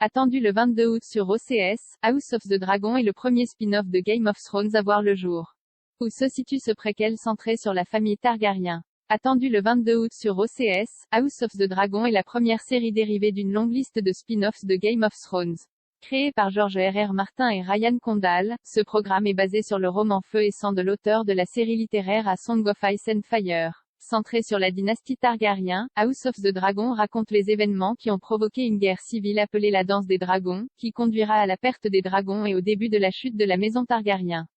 Attendu le 22 août sur OCS, House of the Dragon est le premier spin-off de Game of Thrones à voir le jour. Où se situe ce préquel centré sur la famille Targaryen? Attendu le 22 août sur OCS, House of the Dragon est la première série dérivée d'une longue liste de spin-offs de Game of Thrones. Créé par George R.R. Martin et Ryan Condal, ce programme est basé sur le roman Feu et Sang de l'auteur de la série littéraire A Song of Ice and Fire. Centré sur la dynastie Targaryen, House of the Dragon raconte les événements qui ont provoqué une guerre civile appelée la Danse des Dragons, qui conduira à la perte des dragons et au début de la chute de la maison Targaryen.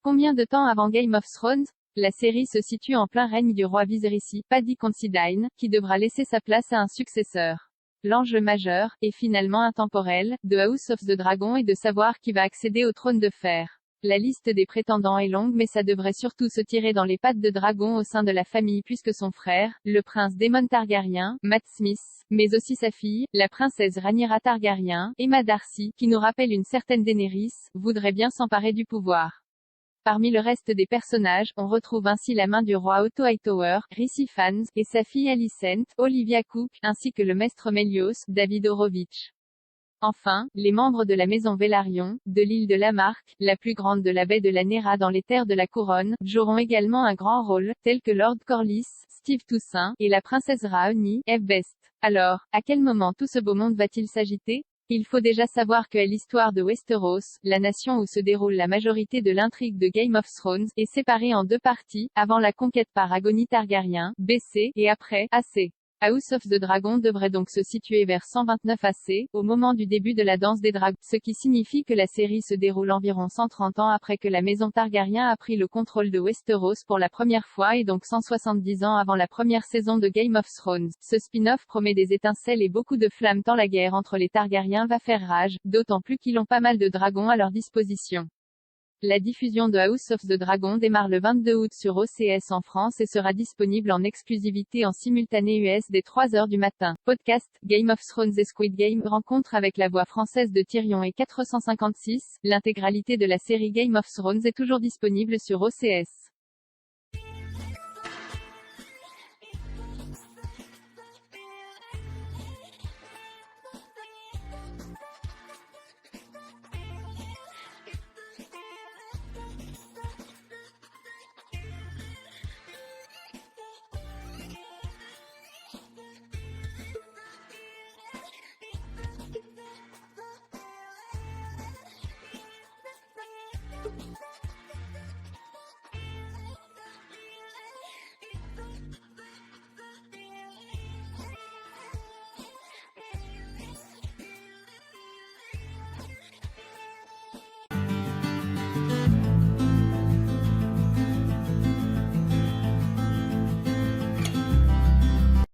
Combien de temps avant Game of Thrones? La série se situe en plein règne du roi Viserys, Paddy Considine, qui devra laisser sa place à un successeur. L'enjeu majeur, et finalement intemporel, de House of the Dragon est de savoir qui va accéder au trône de fer. La liste des prétendants est longue mais ça devrait surtout se tirer dans les pattes de Dragon au sein de la famille puisque son frère, le prince Daemon Targaryen, Matt Smith, mais aussi sa fille, la princesse Rhaenyra Targaryen, Emma Darcy, qui nous rappelle une certaine Daenerys, voudrait bien s'emparer du pouvoir. Parmi le reste des personnages, on retrouve ainsi la main du roi Otto Hightower, Rhys Ifans, et sa fille Alicent, Olivia Cook, ainsi que le maître Melios, David Horowitz. Enfin, les membres de la maison Velaryon, de l'île de Lamarck, la plus grande de la baie de la Nera dans les terres de la Couronne, joueront également un grand rôle, tels que Lord Corlys, Steve Toussaint, et la princesse Rhaony, Eve Best. Alors, à quel moment tout ce beau monde va-t-il s'agiter? Il faut déjà savoir que l'histoire de Westeros, la nation où se déroule la majorité de l'intrigue de Game of Thrones, est séparée en deux parties, avant la conquête par Aegon Targaryen, BC, et après, AC. House of the Dragon devrait donc se situer vers 129 AC, au moment du début de la danse des dragons, ce qui signifie que la série se déroule environ 130 ans après que la maison Targaryen a pris le contrôle de Westeros pour la première fois et donc 170 ans avant la première saison de Game of Thrones. Ce spin-off promet des étincelles et beaucoup de flammes tant la guerre entre les Targaryens va faire rage, d'autant plus qu'ils ont pas mal de dragons à leur disposition. La diffusion de House of the Dragon démarre le 22 août sur OCS en France et sera disponible en exclusivité en simultané US dès 3 h du matin. Podcast, Game of Thrones et Squid Game, rencontre avec la voix française de Tyrion et 456, l'intégralité de la série Game of Thrones est toujours disponible sur OCS.